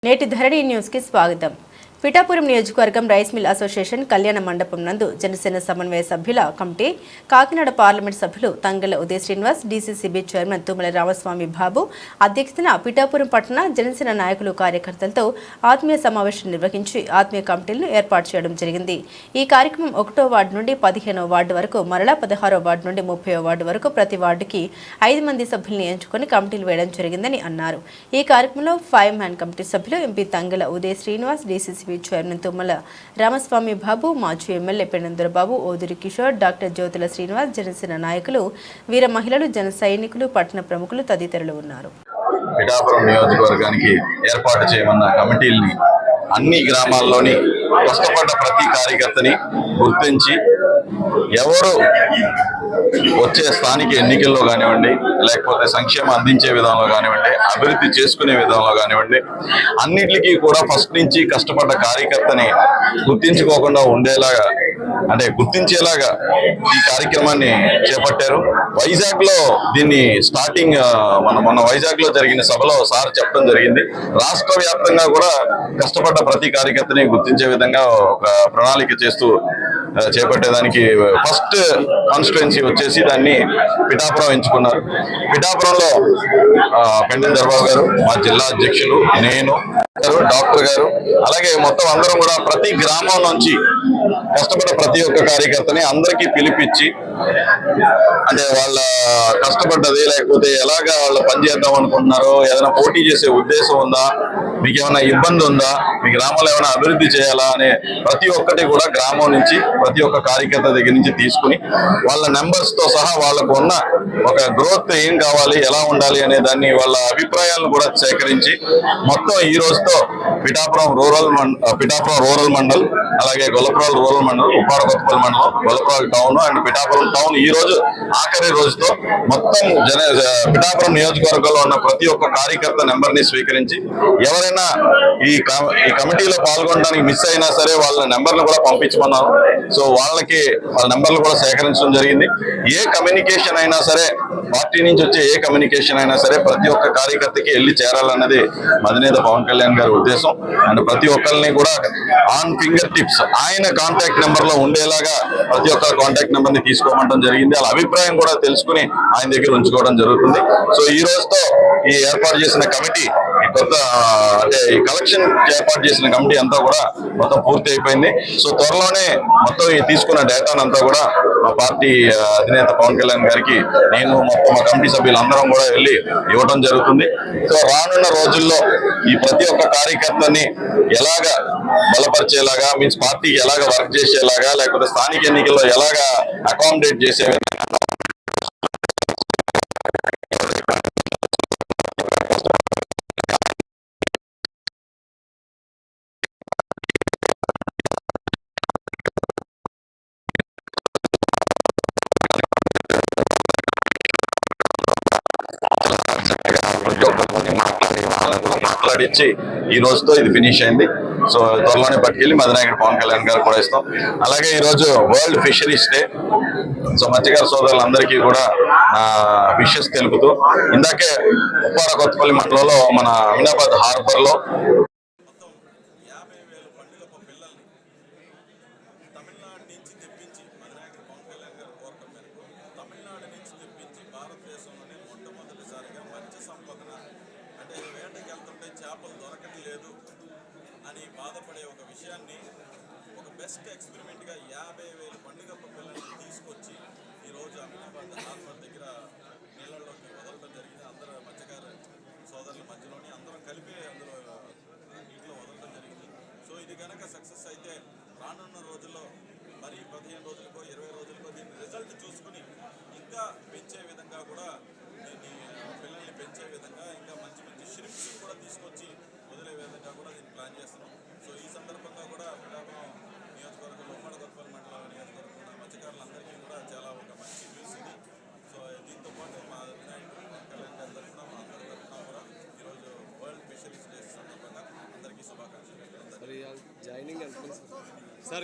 నేటి ధరణి న్యూస్ కి స్వాగతం. పిఠాపురం నియోజకవర్గం రైస్ మిల్ అసోసియేషన్ కళ్యాణ మండపం నందు జనసేన సమన్వయ సభ్యుల కమిటీ, కాకినాడ పార్లమెంట్ సభ్యులు తంగెళ్ల ఉదయ్ శ్రీనివాస్, డీసీసీబీ చైర్మన్ తుమ్మల రామస్వామి బాబు అధ్యక్షతన పిఠాపురం పట్టణ జనసేన నాయకులు కార్యకర్తలతో ఆత్మీయ సమావేశం నిర్వహించి ఆత్మీయ కమిటీలను ఏర్పాటు చేయడం జరిగింది. ఈ కార్యక్రమం 1వ వార్డు నుండి 15వ వార్డు వరకు, మరలా 16వ వార్డు నుండి 30వ వార్డు వరకు ప్రతి వార్డుకి 5 మంది సభ్యులను ఎంచుకొని కమిటీలు వేయడం జరిగిందని అన్నారు. ఈ కార్యక్రమంలో 5 మ్యాన్ కమిటీ సభ్యులు MP Thangella Uday Srinivas, DCCB chairman Tummala Ramaswamy Babu, మాజీ ఎమ్మెల్యే పెనందూర బాబు, ఓదురి కిషోర్, డాక్టర్ జ్యోతుల శ్రీనివాస్, జనసేన నాయకులు, వీర మహిళలు, జన సైనికులు, పట్టణ ప్రముఖులు తదితరులు ఉన్నారు. పిఠాపురం నియోజకవర్గానికి ఏర్పాటు చేయమన్న కమిటీల్ని అన్ని గ్రామాల్లోని కష్టపడ్డ ప్రతి కార్యకర్తని గుర్తించి ఎవరు వచ్చే స్థానిక ఎన్నికల్లో కానివ్వండి, లేకపోతే సంక్షేమం అందించే విధానంలో కానివ్వండి, అభివృద్ధి చేసుకునే విధానంలో కానివ్వండి, అన్నిటికీ కూడా ఫస్ట్ నుంచి కష్టపడ్డ కార్యకర్తని గుర్తించుకోకుండా ఉండేలాగా, అంటే గుర్తించేలాగా ఈ కార్యక్రమాన్ని చేపట్టారు. వైజాగ్ లో దీన్ని స్టార్టింగ్ మొన్న వైజాగ్ లో జరిగిన సభలో సార్ చెప్పడం జరిగింది. రాష్ట్ర వ్యాప్తంగా కూడా కష్టపడ్డ ప్రతి కార్యకర్తని గుర్తించే విధంగా ఒక ప్రణాళిక చేస్తూ చేపట్టేదానికి ఫస్ట్ కాన్స్టిట్యుయెన్సీ వచ్చేసి దాన్ని పిఠాపురం ఎంచుకున్నారు. పిఠాపురంలో పెండెం బాబు గారు, మా జిల్లా అధ్యక్షులు, నేను, డాక్టర్ గారు, అలాగే మొత్తం అందరం కూడా ప్రతి గ్రామం నుంచి కష్టపడ్డ ప్రతి ఒక్క కార్యకర్తని అందరికీ పిలిపించి, అంటే వాళ్ళ కష్టపడ్డది లేకపోతే ఎలాగా వాళ్ళు పనిచేద్దాం అనుకుంటున్నారో, ఏదైనా పోటీ చేసే ఉద్దేశం ఉందా, మీకు ఏమైనా ఇబ్బంది ఉందా, మీ గ్రామంలో ఏమైనా అభివృద్ధి చేయాలా అనే ప్రతి ఒక్కటి కూడా గ్రామం నుంచి ప్రతి ఒక్క కార్యకర్త దగ్గర నుంచి తీసుకుని వాళ్ళ నెంబర్స్ తో సహా వాళ్ళకు ఉన్న ఒక గ్రోత్ ఏం కావాలి, ఎలా ఉండాలి అనే దాన్ని వాళ్ళ అభిప్రాయాలను కూడా సేకరించి మొత్తం ఈ రోజుతో పిఠాపురం రూరల్ మండల్, అలాగే గొల్లపురం రూరల్ మండల్, ఉప్పాడ కొత్తపల్లి మండలం, Gollapuram town and Pithapuram town ఈ రోజు ఆఖరి రోజుతో మొత్తం పిఠాపురం నియోజకవర్గంలో ఉన్న ప్రతి ఒక్క కార్యకర్త నెంబర్ ని స్వీకరించి ఎవరైనా ఈ కమిటీలో పాల్గొనడానికి మిస్ అయినా సరే వాళ్ళ నెంబర్లు కూడా పంపించుకున్నాం. సో వాళ్ళకి వాళ్ళ నెంబర్లు కూడా సేకరించడం జరిగింది. ఏ కమ్యూనికేషన్ అయినా సరే, పార్టీ నుంచి వచ్చే ఏ కమ్యూనికేషన్ అయినా సరే ప్రతి ఒక్క కార్యకర్తకి వెళ్ళి చేరాలన్నది అధినేత పవన్ కళ్యాణ్ గారి ఉద్దేశం. అండ్ ప్రతి ఒక్కరిని కూడా ఆన్ ఫింగర్ టిప్స్ ఆయన కాంటాక్ట్ నెంబర్ లో ఉండేలాగా ప్రతి ఒక్క కాంటాక్ట్ నెంబర్ ని తీసుకోవడం జరిగింది. వాళ్ళ అభిప్రాయం కూడా తెలుసుకుని ఆయన దగ్గర ఉంచుకోవడం జరుగుతుంది. సో ఈ రోజుతో ఈ ఏర్పాటు చేసిన కమిటీ, అంటే ఈ కలెక్షన్ ఏర్పాటు చేసిన కమిటీ అంతా కూడా మొత్తం పూర్తి అయిపోయింది. సో త్వరలోనే మొత్తం ఈ తీసుకున్న డేటానంతా కూడా మా పార్టీ అధినేత పవన్ కళ్యాణ్ గారికి నేను మొత్తం మా కమిటీ సభ్యులందరం కూడా వెళ్ళి ఇవ్వడం జరుగుతుంది. సో రానున్న రోజుల్లో ఈ ప్రతి ఒక్క కార్యకర్తని ఎలాగా బలపరిచేలాగా, మీన్స్ పార్టీకి ఎలాగా వర్క్ చేసేలాగా, లేకపోతే స్థానిక ఎన్నికల్లో ఎలాగా అకామిడేట్ చేసే మాట్లాడించి ఈ రోజుతో ఇది ఫినిష్ అయింది. సో త్వరలోనే పట్టుకెళ్ళి మధునాయకుడు పవన్ కళ్యాణ్ గారు కూడా ఇస్తాం. అలాగే ఈరోజు వరల్డ్ ఫిషరీస్ డే. సో మత్స్యకార సోదరులందరికీ కూడా విషెస్ తెలుపుతూ, ఇందాకే ఉప్పాడ కొత్తపల్లి మండలంలో మన అమినాబాద్ హార్బర్ లో చేపలు దొరకట్లేదు అని బాధపడే ఒక విషయాన్ని ఒక బెస్ట్ ఎక్స్పెరిమెంట్గా 50,000 పండుగ పిల్లల్ని తీసుకొచ్చి ఈరోజు అమినాబాద్ హార్బర్ దగ్గర నీళ్ళలోకి వదలడం జరిగింది. అందరూ మత్స్యకార సోదరుల మధ్యలోని అందరం కలిపి అందులో నీటిలో వదలడం జరిగింది. సో ఇది కనుక సక్సెస్ అయితే రానున్న రోజుల్లో మరి 15 రోజులకో 20